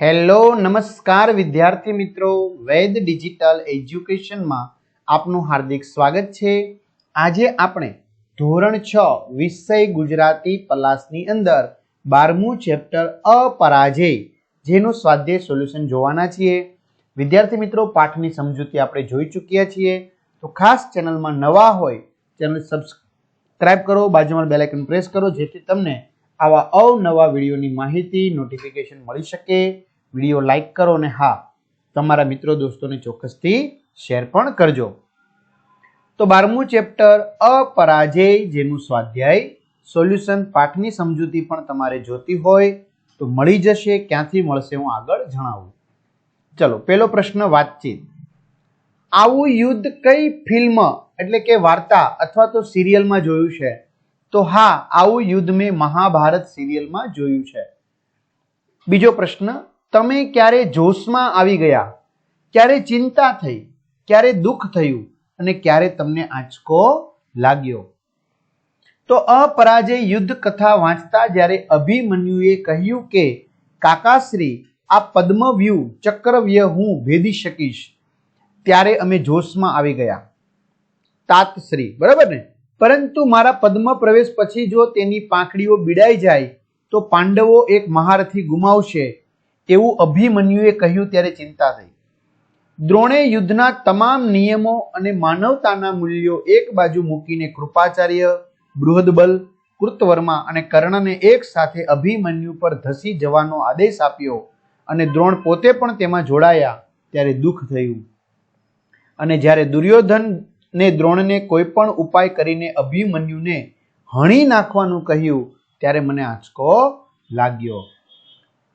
Hello નમસ્કાર વિદ્યાર્થી મિત્રો, વેદ ડિજિટલ એજ્યુકેશનમાં આપનું હાર્દિક સ્વાગત છે। આજે આપણે ધોરણ 6 વિષય ગુજરાતી પલાસની અંદર 12મું ચેપ્ટર અપરાજય જેનું સ્વાધ્યાય સોલ્યુશન જોવાના છીએ। વિદ્યાર્થી મિત્રો, પાઠની સમજૂતી આપણે જોઈ ચૂક્યા છીએ, તો ખાસ ચેનલમાં નવા હોય ચેનલ સબસ્ક્રાઇબ કરો, બાજુમાં બેલ આઇકન પ્રેસ કરો જેથી તમને આવા અવનવા વિડીયોની માહિતી નોટિફિકેશન મળી શકે। વિડીયો લાઈક કરો અને હા, તમારા મિત્રો દોસ્તોને ચોક્કસથી શેર પણ કરજો। તો 12મું ચેપ્ટર અપરાજય જેનું સ્વાધ્યાય સોલ્યુશન પાઠની સમજૂતી પણ તમારે જોતી હોય તો મળી જશે। ક્યાંથી મળશે હું આગળ જણાવું। ચલો, પહેલો પ્રશ્ન વાતચીત। આવું યુદ્ધ કઈ ફિલ્મ એટલે કે વાર્તા અથવા તો સિરિયલમાં જોયું છે? તો હા, આવું યુદ્ધ મેં મહાભારત સિરિયલમાં જોયું છે। બીજો પ્રશ્ન, તમે ક્યારે જોશમાં આવી ગયા, ક્યારે ચિંતા થઈ, ક્યારે દુઃખ થયું અને ક્યારે તમને આંચકો લાગ્યો? તો અપરાજય યુદ્ધ કથા વાંચતા જ્યારે અભિમન્યુએ કહ્યું કે કાકાશ્રી, આ પદ્મવ્યૂહ ચક્રવ્યૂહ હું ભેદી શકીશ, ત્યારે અમે જોશમાં આવી ગયા। તાતશ્રી, બરાબર ને? પરંતુ મારા પદ્મ પ્રવેશ પછી જો તેની પાંખડીઓ બીડાઈ જાય તો પાંડવો એક મહારથી ગુમાવશે એવું અભિમન્યુએ કહ્યું ત્યારે ચિંતા થઈ। દ્રોણે યુદ્ધના તમામ નિયમો અને માનવતાના મૂલ્યો એક બાજુ મૂકીને કૃપાચાર્ય, બૃહદબલ, કૃતવર્મા અને કર્ણને એક સાથે અભિમન્યુ પર ધસી જવાનો આદેશ આપ્યો અને દ્રોણ પોતે પણ તેમાં જોડાયા ત્યારે દુઃખ થયું। અને જ્યારે દુર્યોધન ને દ્રોણને કોઈ પણ ઉપાય કરીને અભિમન્યુને હણી નાખવાનું કહ્યું ત્યારે મને આંચકો લાગ્યો।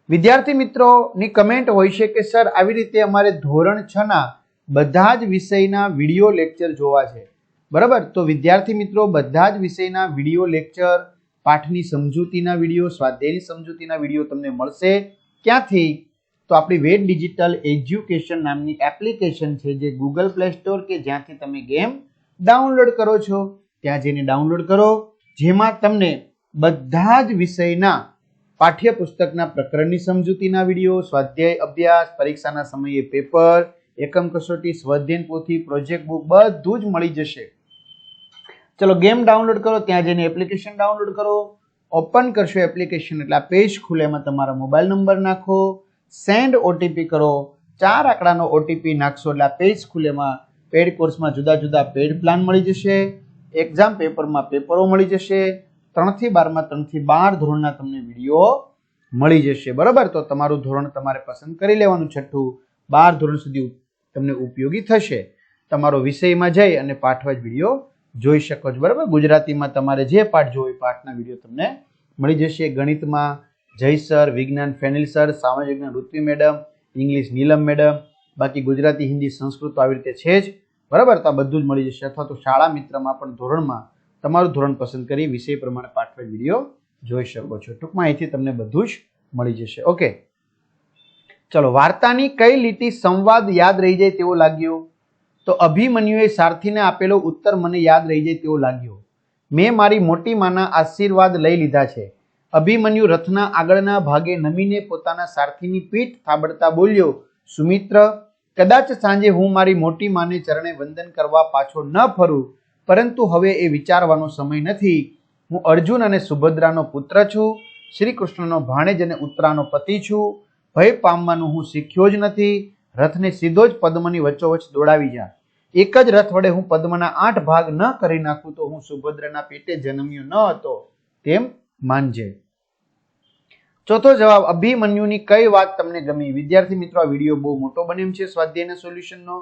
વિદ્યાર્થી મિત્રોની કમેન્ટ હોય છે કે સર, આવી રીતે અમારે ધોરણ 6 ના બધા જ વિષયના વિડીયો લેક્ચર જોવા છે, બરાબર? તો વિદ્યાર્થી મિત્રો, બધા જ વિષયના વિડીયો લેક્ચર, પાઠની સમજૂતીના વિડીયો, સ્વાધ્યાયની સમજૂતીના વિડીયો તમને મળશે। ક્યાંથી? તો આપણી વેદ ડિજિટલ એજ્યુકેશન નામની એપ્લિકેશન છે જે ગૂગલ પ્લે સ્ટોર કે જ્યાંથી તમે ગેમ ડાઉનલોડ કરો છો ત્યાં જઈને ડાઉનલોડ કરો, જેમાં તમને બધા જ વિષયના પાઠ્યપુસ્તકના પ્રકરણની સમજૂતીના વિડીયો, સ્વાધ્યાય અભ્યાસ, પરીક્ષાના સમયે પેપર, એકમ કસોટી, સ્વાધ્યાય પોથી, પ્રોજેક્ટ બુક બધું જ મળી જશે। ચલો, ગેમ ડાઉનલોડ કરો, ત્યાં જઈને એપ્લિકેશન ડાઉનલોડ કરો, ઓપન કરશો એપ્લિકેશન એટલે આ પેજ ખુલે, એમાં તમારા મોબાઈલ નંબર નાખો, સેન્ડ ઓટીપી કરો, 4 આંકડાનો ઓટીપી નાખશો એટલે આ પેજ ખુલે, એમાં પેડ કોર્સમાં જુદા જુદા પેડ પ્લાન મળી જશે, એક્ઝામ પેપરમાં પેપરો મળી જશે, 3 થી 12 માં 3 થી 12 ધોરણના તમને વિડીયો મળી જશે, બરાબર? તો તમારું ધોરણ તમારે પસંદ કરી લેવાનું, 6 12 ધોરણ સુધી તમને ઉપયોગી થશે। તમારો વિષયમાં જઈ અને પાઠવાઇઝ વિડીયો જોઈ શકો છો, બરાબર? ગુજરાતીમાં તમારે જે પાઠ જોવો એ પાઠના વિડીયો તમને મળી જશે। ગણિતમાં જય સર, વિજ્ઞાન ફેનિલ સર, સામાજિક જ્ઞાન ઋત્વી મેડમ, ઇંગ્લિશ નીલમ મેડમ, બાકી ગુજરાતી, હિન્દી, સંસ્કૃત આવી રીતે છે જ, બરાબર? તો આ બધું જ મળી જશે। અથવા તો શાળા મિત્રમાં પણ ધોરણમાં તમારું ધોરણ પસંદ કરી વિષય પ્રમાણે પાઠવાઇઝ વિડીયો જોઈ શકો છો। ટૂંકમાં અહીંથી તમને બધું જ મળી જશે। ઓકે, ચલો, વાર્તાની કઈ લીટી સંવાદ યાદ રહી જાય તેવો લાગ્યો? તો અભિમન્યુએ સારથીને આપેલો ઉત્તર મને યાદ રહી જાય તેવો લાગ્યો। મેં મારી મોટી માના આશીર્વાદ લઈ લીધા છે। અભિમન્યુ રથના આગળના ભાગે નમીને પોતાના સારથીની પીઠ થાબડતા બોલ્યો, સુમિત્ર, કદાચ સાંજે હું મારી મોટી માને ચરણે વંદન કરવા પાછો ન ફરું, પરંતુ હવે એ વિચારવાનો સમય નથી। હું અર્જુન અને સુભદ્રાનો પુત્ર છું, શ્રી કૃષ્ણનો ભાણેજ અને ઉત્તરાનો પતિ છું। ભય પામવાનું હું શીખ્યો જ નથી। રથને સીધો જ પદ્મની વચ્ચોવચ્ચ દોડાવી જા। એક જ રથ વડે હું પદ્મના 8 ભાગ ન કરી નાખું તો હું સુભદ્રાના પેટે જન્મ્યો ન હતો તેમ માનજે। ચોથો જવાબ, અભિમન્યુની કઈ વાત તમને ગમી? વિદ્યાર્થી મિત્રો, આ વિડીયો બહુ મોટો બને એમ છે સ્વાધ્યાયના સોલ્યુશનનો,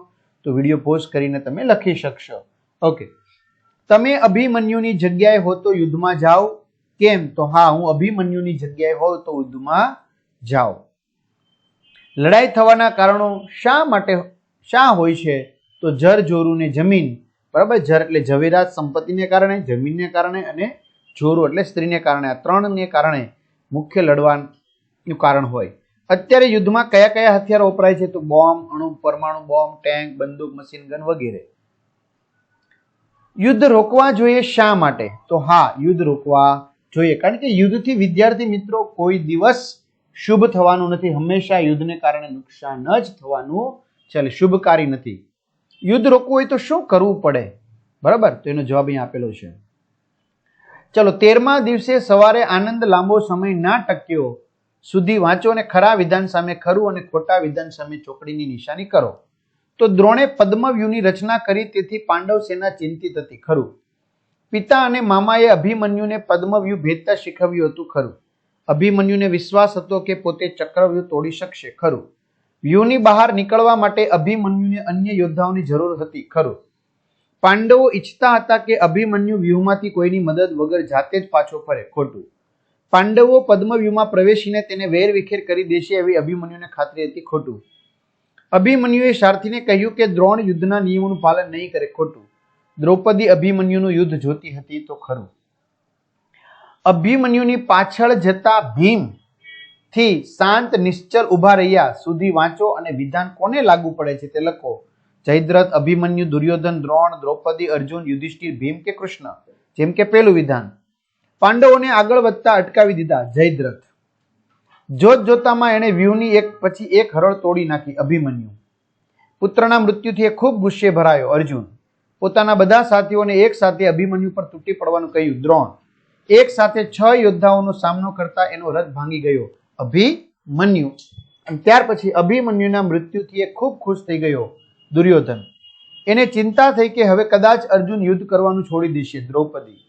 તો વિડીયો પોઝ કરીને તમે લખી શકશો। ઓકે, તમે અભિમન્યુની જગ્યાએ હો તો યુદ્ધમાં જાઓ? કેમ? તો હા, હું અભિમન્યુની જગ્યાએ હોઉં તો યુદ્ધમાં જાઓ। લડાઈ થવાના કારણો શા હોય છે? તો જર, જોરું ને જમીન, બરાબર? જર એટલે ઝવેરાત સંપત્તિને કારણે, જમીનને કારણે અને જોરું એટલે સ્ત્રીને કારણે, આ 3ને કારણે મુખ્ય લડવાનું કારણ હોય। અત્યારે યુદ્ધમાં કયા કયા હથિયારો વપરાય છે? તો બોમ્બ, અણુ પરમાણુ બોમ્બ, ટેન્ક, બંદૂક, મશીન ગન વગેરે। યુદ્ધ રોકવા જોઈએ શા માટે? તો હા, યુદ્ધ રોકવા જોઈએ, કારણ કે યુદ્ધથી વિદ્યાર્થી મિત્રો કોઈ દિવસ શુભ થવાનું નથી, હંમેશા યુદ્ધને કારણે નુકસાન જ થવાનું છે, શુભકારી નથી. યુદ્ધ રોકવું હોય તો શું કરવું પડે? બરાબર, તો એનો જવાબ અહીં આપેલો છે. ચલો, 13મા દિવસે સવારે આનંદ લાંબો સમય ના ટક્યો સુધી વાંચો અને ખરા વિધાન સામે ખરું અને ખોટા વિધાન સામે ચોકડીની નિશાની કરો. તો દ્રોણે પદ્મવ્યૂહની રચના કરી, તેથી પાંડવ સેના ચિંતિત હતી, ખરું. પિતા અને મામાએ અભિમન્યુને પદ્મવ્યૂહ ભેદતા શીખવ્યું હતું, ખરું. અભિમન્યુને વિશ્વાસ હતો કે પોતે ચક્રવ્યૂહ તોડી શકશે, ખરું. વ્યૂહની બહાર નીકળવા માટે અભિમન્યુને અન્ય યોદ્ધાઓની જરૂર હતી, ખરું. પાંડવો ઈચ્છતા હતા કે અભિમન્યુ વ્યૂહમાંથી કોઈની મદદ વગર જાતે જ પાછો ફરે, ખોટું. પાંડવો પદ્મવ્યૂહમાં પ્રવેશીને તેને વેરવિખેર કરી દેશે એવી અભિમન્યુને ખાતરી હતી, ખોટું. અભિમન્યુએ સારથીને કહ્યું કે દ્રોણ યુદ્ધના નિયમોનું પાલન નહીં કરે, ખોટું. દ્રૌપદી અભિમન્યુનું યુદ્ધ જોતી હતી, તો ખરું. અભિમન્યુની પાછળ જતા ભીમ થી શાંત નિશ્ચલ ઉભા રહ્યા સુધી વાંચો અને વિધાન કોને લાગુ પડે છે તે લખો. જયદ્રથ, અભિમન્યુ, દુર્યોધન, દ્રોણ, દ્રૌપદી, અર્જુન, યુધિષ્ઠિર, ભીમ કે કૃષ્ણ? જેમ કે પેલું વિધાન. પાંડવોને આગળ વધતા અટકાવી દીધા જયદ્રથ. જોત જોતામાં એણે વ્યૂહની એક પછી એક હરોળ તોડી નાખી અભિમન્યુ. પુત્રના મૃત્યુથી એ ખૂબ ગુસ્સે ભરાયો અર્જુન. પોતાના બધા સાથીઓને એક સાથે અભિમન્યુ પર તૂટી પડવાનું કહ્યું દ્રોણ. એક સાથે 6 યોદ્ધાઓનો સામનો કરતા એનો રથ ભાંગી ગયો અભિમન્યુ. અને ત્યાર પછી અભિમન્યુના મૃત્યુથી એ ખૂબ ખુશ થઈ ગયો દુર્યોધન. એને ચિંતા થઈ કે હવે કદાચ અર્જુન યુદ્ધ કરવાનું છોડી દેશે દ્રૌપદી.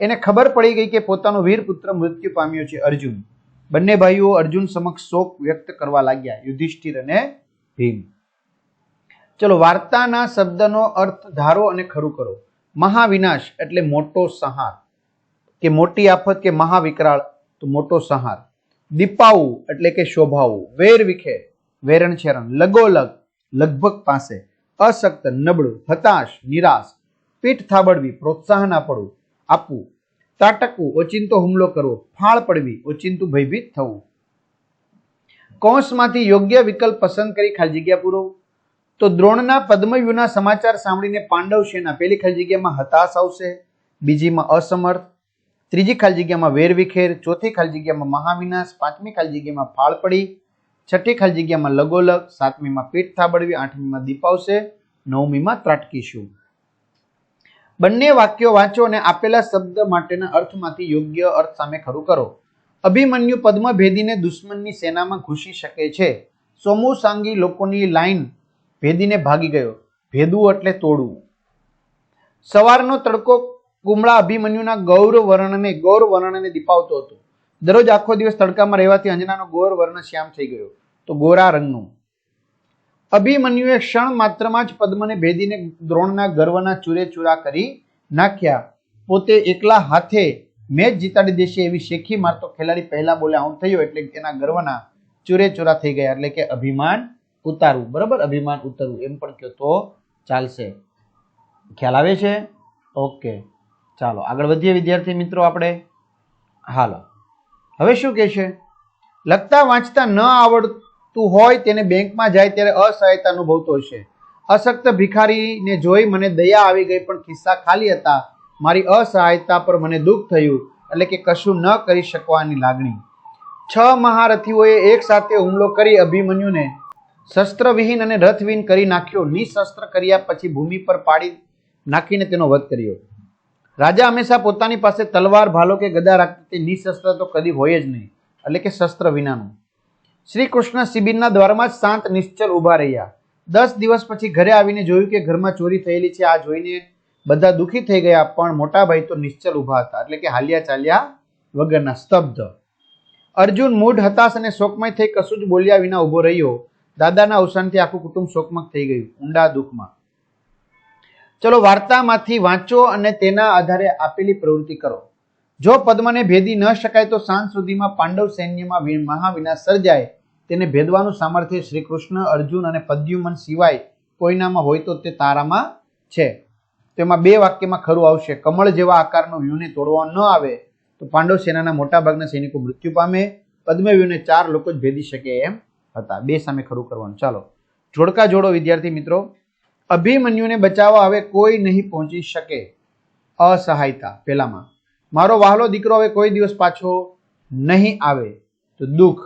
એને ખબર પડી ગઈ કે પોતાનો વીર પુત્ર મૃત્યુ પામ્યો છે અર્જુન. બંને ભાઈઓ અર્જુન સમક્ષ શોક વ્યક્ત કરવા લાગ્યા, યુધિષ્ઠિર અને ભીમ. ચલો, વાર્તાના શબ્દનો અર્થ ધારો અને ખરું કરો. મહાવિનાશ એટલે મોટો સંહાર કે મોટી આફત કે મહાવિકરાળ, તો મોટો સંહાર. દીપાવું એટલે કે શોભાવું. વેરવિખેર વેરણછેરણ. લગોલગ લગભગ પાસે. અશક્ત નબળું. હતાશ નિરાશ. પીઠ થાબડવી પ્રોત્સાહન આપવું. તાટકવું ઓચિંતો હુમલો કરવો. ફાળ પડવી ઓચિંતું ભયભીત થવું. કૌંસમાંથી યોગ્ય વિકલ્પ પસંદ કરી ખાલી જગ્યા પૂરો. તો દ્રોણના પદ્મવ્યૂહના સમાચાર સાંભળીને પાંડવ સેના પહેલી ખાલી જગ્યામાં હતાશ આવશે, બીજીમાં અસમર્થ, ત્રીજી ખાલી જગ્યામાં વેરવિખેર, ચોથી ખાલી જગ્યામાં મહાવિનાશ, પાંચમી ખાલી જગ્યામાં ફાળ પડી, છઠ્ઠી ખાલી જગ્યામાં લગોલગ, સાતમીમાં પીઠ થાબડવી, આઠમીમાં દીપાવશે, નવમીમાં ત્રાટકીશું. બંને વાક્યો વાંચો અને આપેલા શબ્દ માટેના અર્થમાંથી યોગ્ય અર્થ સામે ખરું કરો. અભિમન્યુ પદ્મ ભેદીને દુશ્મનની સેનામાં ઘૂસી શકે છે. સોમુ સાંગી લોકોની લાઈન ભેદીને ભાગી ગયો. ભેદવું એટલે તોડવું. સવારનો તડકો કુમળા અભિમન્યુના ગૌર વર્ણને દીપાવતો હતો. દરરોજ આખો દિવસ તડકામાં રહેવાથી અંજનાનો ગૌર વર્ણ શ્યામ થઈ ગયો, તો ગોરા રંગનું. અભિમન્યુએ ક્ષણ માત્રમાં જ પદ્મને ભેદીને દ્રોણના ગર્વના ચૂરેચૂરા કરી નાખ્યા. પોતે એકલા હાથે મેચ જીતાડી દેશે એવી શેખી મારતો ખેલાડી પહેલા બોલે આઉટ થયો, એટલે એના ગર્વના ચૂરેચૂરા થઈ ગયા, એટલે કે અભિમાન ઉતારવું. બરાબર, અભિમાન ઉતરવું એમ પણ કહો તો ચાલશે. ખ્યાલ આવે છે? ઓકે, ચાલો આગળ વધીએ વિદ્યાર્થી મિત્રો આપણે. હાલો, હવે શું કહે છે? લખતા વાંચતા ન આવડતું હોય તેને બેંકમાં જાય ત્યારે અસહાયતા અનુભવતો હશે. અશક્ત ભિખારીને જોઈ મને દયા આવી ગઈ, પણ ખિસ્સા ખાલી હતા. મારી અસહાયતા પર મને દુઃખ થયું, એટલે કે કશું ન કરી શકવાની લાગણી. 6 મહારથીઓએ એક સાથે હુમલો કરી અભિમન્યુને શસ્ત્રવિહીન અને રથવિહીન કરી નાખ્યો. નિશસ્ત્ર કર્યા પછી ભૂમિ પર પાડી નાખીને તેનો વધ કર્યો. રાજા હંમેશા પોતાની પાસે તલવાર, ભાલો કે ગદા રાખતા, તે નિશસ્ત્ર તો કદી હોય જ નહીં, એટલે કે શસ્ત્ર વિનાનું. શ્રી કૃષ્ણ શિબિરના દ્વારમાં જ શાંત નિશ્ચલ ઉભા રહ્યા. 10 દિવસ પછી ઘરે આવીને જોયું કે ઘરમાં ચોરી થયેલી છે. આ જોઈને બધા દુઃખી થઈ ગયા, પણ મોટા ભાઈ તો નિશ્ચલ ઉભા હતા, એટલે કે હાલ્યા ચાલ્યા વગરના, સ્તબ્ધ. અર્જુન મૂઢ, હતાશ અને શોકમય થઈ કશું જ બોલ્યા વિના ઉભો રહ્યો. દાદાના અવસાનથી આખું કુટુંબ શોકમય થઈ ગયું, ઊંડા દુઃખમાં. ચલો, વાર્તામાંથી વાંચો અને તેના આધારે આપેલી પ્રવૃત્તિ કરો. જો પદ્મને ભેદી ન શકાય તો સાંજ સુધીમાં પાંડવ સૈન્યમાં મહાવિનાશ સર્જાય. તેને ભેદવાનું સામર્થ્ય શ્રી કૃષ્ણ, અર્જુન અને પ્રદ્યુમન સિવાય કોઈનામાં હોય તો તે તારામાં છે. તેમાં 2 વાક્યમાં ખરું આવશે. કમળ જેવા આકારનો વ્યૂહને તોડવા ન આવે તો પાંડવ સેનાના મોટા ભાગના સૈનિકો મૃત્યુ પામે. પદ્મવ્યૂહને 4 લોકો જ ભેદી શકે એમ હતા. 2 સામે ખરું કરવાનું. ચાલો જોડકા જોડો વિદ્યાર્થી મિત્રો. અભિમન્યુને બચાવવા હવે કોઈ નહીં પહોંચી શકે. અસહાયતા પહેલામાં. મારો વહાલો દીકરો હવે કોઈ દિવસ પાછો નહીં આવે, તો દુઃખ.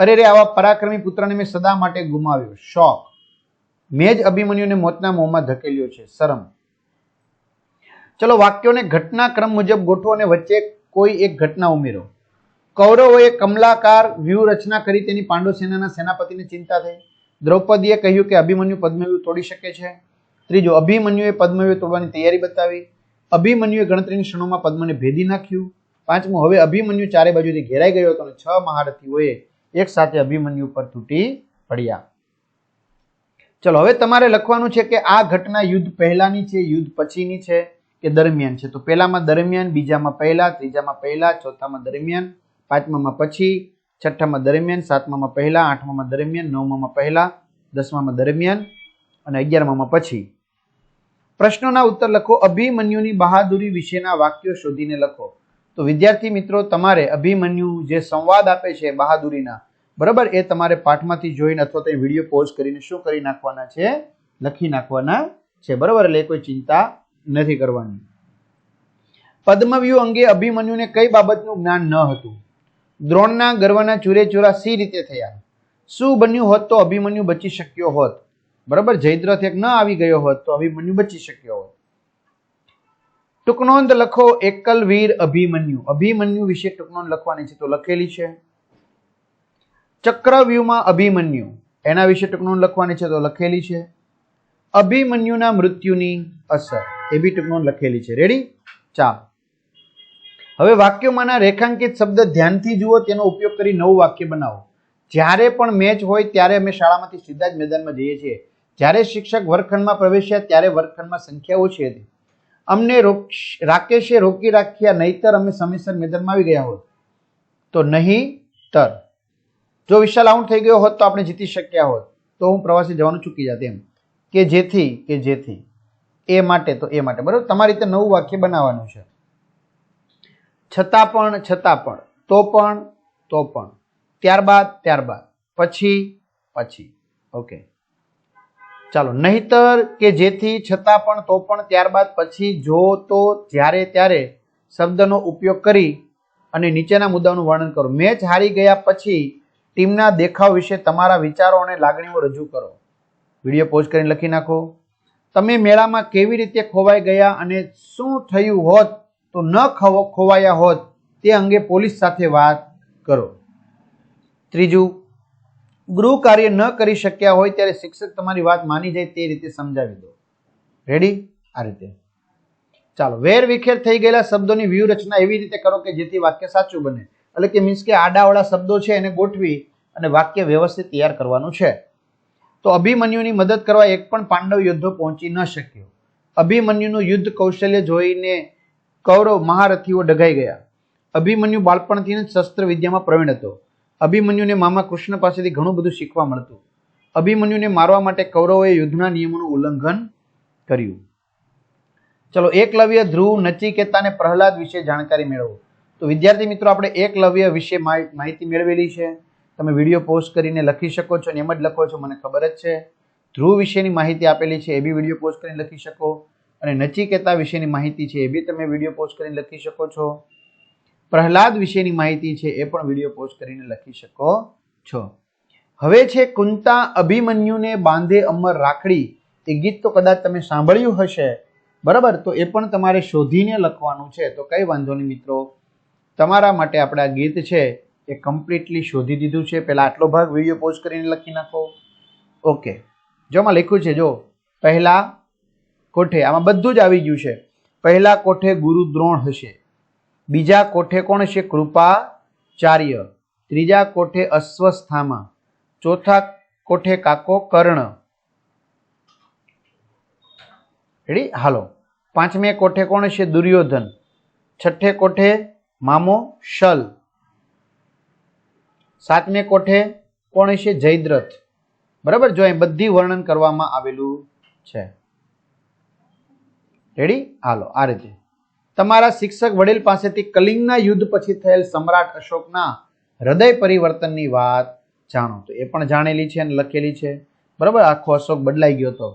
અરે રે આવા પરાક્રમી પુત્રને મેં સદા માટે ગુમાવ્યો. શોક. મેં જ અભિમન્યુને મોતના મોંમાં ધકેલ્યો છે. શરમ. ચલો વાક્યોને ઘટનાક્રમ મુજબ ગોઠવો અને વચ્ચે કોઈ એક ઘટના ઉમેરો. કૌરવોએ કમલાકાર વ્યૂહરચના કરી તેની પાંડવ સેનાના સેનાપતિને ચિંતા થઈ. દ્રૌપદીએ કહ્યું કે અભિમન્યુ પદ્મવ્યૂહ તોડી શકે છે. ત્રીજું, અભિમન્યુએ પદ્મવ્યૂહ તોડવાની તૈયારી બતાવી. અભિમન્યુએ ગણતરીની ક્ષણોમાં પદ્મને ભેદી નાખ્યું. પાંચમું, હવે અભિમન્યુ ચારે બાજુથી ઘેરાઈ ગયો હતો અને 6 મહારથીઓએ એક સાથે અભિમન્યુ પર તૂટી પડ્યા. ચલો હવે તમારે લખવાનું છે કે આ ઘટના યુદ્ધ પહેલાની છે, યુદ્ધ પછીની છે કે દરમિયાન છે. તો પહેલામાં દરમિયાન, બીજામાં પહેલા, ત્રીજામાં પહેલા, ચોથામાં દરમિયાન, પાંચમામાં પછી, છઠ્ઠામાં દરમિયાન, સાતમામાં પહેલા, આઠમામાં દરમિયાન, નવમામાં પહેલા, દસમામાં દરમિયાન અને 11મામાં પછી. પ્રશ્નોના ઉત્તર લખો. અભિમન્યુની બહાદુરી વિશેના વાક્યો શોધીને લખો. તો વિદ્યાર્થી મિત્રો, તમારે અભિમન્યુ જે સંવાદ આપે છે બહાદુરીના, બરાબર, એ તમારે પાઠમાંથી જોઈને અથવા તો વિડીયો પોઝ કરીને શું કરી નાખવાના છે? લખી નાખવાના છે. બરાબર, એટલે કોઈ ચિંતા નથી કરવાની. પદ્મવ્યૂહ અંગે અભિમન્યુને કઈ બાબતનું જ્ઞાન ન હતું? દ્રોણના ગર્વના ચૂરેચૂરા સી રીતે થયા? શું બન્યું હોત તો અભિમન્યુ બચી શક્યો હોત? બરાબર, જયદ્રથ એક ન આવી ગયો હોત તો અભિમન્યુ બચી શક્યો હોત. ટૂંકનોંધ લખો. એકલ વીર અભિમન્યુ. અભિમન્યુ વિશે ટૂંકનોંધ લખવાની છે, તો લખેલી છે. ચક્રવ્યૂહમાં અભિમન્યુ, એના વિશે ટૂંકનોંધ લખવાની છે, તો લખેલી છે. અભિમન્યુના મૃત્યુની અસર, એ બી ટૂંકનોંધ લખેલી છે. રેડી? ચાલો હવે વાક્યોમાંના રેખાંકિત શબ્દ ધ્યાનથી જુઓ, તેનો ઉપયોગ કરી નવું વાક્ય બનાવો. જ્યારે પણ મેચ હોય ત્યારે અમે શાળામાંથી સીધા જ મેદાનમાં જઈએ છીએ. જ્યારે શિક્ષક વર્ગખંડમાં પ્રવેશ્યા ત્યારે વર્ગખંડમાં સંખ્યા ઓછી હતી. અમને રાકેશે રોકી રાખ્યા, નહીતર અમે સમયસર મેદાનમાં આવી ગયા હોત. તો નહીતર જો વિશાલ આઉટ થઈ ગયો હોત તો આપણે જીતી શક્યા હોત, તો હું પ્રવાસે જવાનું ચૂકી જાત. એમ કે જેથી એ માટે, તો એ માટે. બરાબર, તમારી રીતે નવું વાક્ય બનાવવાનું છે. છતાં પણ, તો પણ, ત્યારબાદ, પછી. ઓકે, ચાલો. નહીતર કે જેથી, છતાં પણ, તો પણ, ત્યારબાદ, પછી, જો, તો, જ્યારે, ત્યારે શબ્દનો ઉપયોગ કરી અને નીચેના મુદ્દાઓનું વર્ણન કરો. મેચ હારી ગયા પછી ટીમના દેખાવ વિશે તમારા વિચારો અને લાગણીઓ રજૂ કરો. વિડીયો પોઝ કરીને લખી નાખો. તમે મેળામાં કેવી રીતે ખોવાઈ ગયા અને શું થયું હોત તો ન ખોવાયા હોત તે અંગે પોલીસ સાથે વાત કરો. ત્રીજું, ગૃહ કાર્ય ન કરી શક્યા હોય ત્યારે શિક્ષક તમારી વાત માની જાય તે રીતે સમજાવી દો. રેડી? આ રીતે. ચાલો. વેર વિખેર થઈ ગયેલા શબ્દોની વ્યૂહરચના એવી રીતે કરો કે જેથી વાક્ય સાચું બને. એટલે કે મીન્સ કે આડાવાળા શબ્દો છે એને ગોઠવી અને વાક્ય વ્યવસ્થિત તૈયાર કરવાનું છે. તો અભિમન્યુની મદદ કરવા એક પણ પાંડવ યોદ્ધો પહોંચી ન શક્યો. અભિમન્યુનું યુદ્ધ કૌશલ્ય જોઈને કૌરવ મહારથીઓ ડઘાઈ ગયા. અભિમન્યુ બાળપણથી જ શસ્ત્ર વિદ્યામાં પ્રવીણ હતો. અભિમન્યુને મામા કૃષ્ણ પાસેથી ઘણું બધું શીખવા મળતું. અભિમન્યુને મારવા માટે કૌરવોએ યુદ્ધના નિયમોનું ઉલ્લંઘન કર્યું. ચલો. એકલવ્ય, ધ્રુવ, નચિકેતા અને પ્રહલાદ વિશે જાણકારી મેળવો. તો વિદ્યાર્થી મિત્રો, આપણે એકલવ્ય વિશે માહિતી મેળવેલી છે. તમે વિડીયો પોસ્ટ કરીને લખી શકો છો અને એમ જ લખો છો, મને ખબર જ છે. ધ્રુવ વિશેની માહિતી આપેલી છે, એ બી વિડીયો પોસ્ટ કરીને લખી શકો. અને નચિકેતા વિશેની માહિતી છે, એ બી તમે વિડીયો પોસ્ટ કરીને લખી શકો છો. પ્રહલાદ વિશેની માહિતી છે, એ પણ વિડીયો પોસ્ટ કરીને લખી શકો છો. હવે છે કુંતા અભિમન્યુને બાંધે અમર રાખડી. એ ગીત તો કદાચ તમે સાંભળ્યું હશે, બરાબર, તો એ પણ તમારે શોધીને લખવાનું છે. તો કઈ વાંધો નહીં મિત્રો, તમારા માટે આપણે આ ગીત છે એ કમ્પ્લીટલી શોધી દીધું છે. પહેલા આટલો ભાગ વિડીયો પોઝ કરીને લખી નાખો. ઓકે, જો આમાં લખ્યું છે, જો પહેલા કોઠે, આમાં બધું જ આવી ગયું છે. પહેલા કોઠે ગુરુ દ્રોણ હશે, બીજા કોઠે કોણ હશે? કૃપાચાર્ય, ત્રીજા કોઠે અશ્વસ્થામા, ચોથા કોઠે કાકો કર્ણ. રેડી? હાલો. પાંચમે કોઠે કોણ હશે? દુર્યોધન. છઠ્ઠે કોઠે મામો શલ. સાતમે કોઠે કોણ હશે? જયદ્રથ. બરાબર, જો અહીં બધી વર્ણન કરવામાં આવેલું છે. રેડી? હાલો. આ રીતે તમારા શિક્ષક વડીલ પાસેથી કલિંગના યુદ્ધ પછી થયેલ સમ્રાટ અશોકના હૃદય પરિવર્તનની વાત જાણો. તો એ પણ જાણેલી છે અને લખેલી છે. બરાબર, આખો અશોક બદલાઈ ગયો હતો.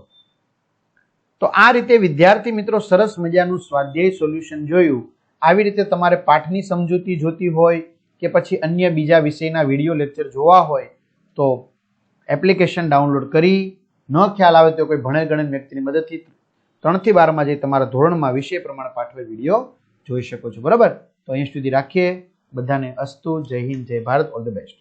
તો આ રીતે વિદ્યાર્થી મિત્રો સરસ મજાનું સ્વાધ્યાય સોલ્યુશન જોયું. આવી રીતે તમારે પાઠની સમજૂતી જોતી હોય કે પછી અન્ય બીજા વિષયના વિડીયો લેક્ચર જોવા હોય તો એપ્લિકેશન ડાઉનલોડ કરી, ન ખ્યાલ આવે તો કોઈ ભણેલ ગણેલ વ્યક્તિની મદદથી 3 થી 12 માં જઈ તમારા ધોરણમાં વિષય પ્રમાણે પાઠવેલ વિડીયો જોઈ શકો છો. બરાબર, તો અહીં સુધી રાખીએ. બધાને અસ્તુ. જય હિન્દ, જય ભારત, ઓલ ધ બેસ્ટ.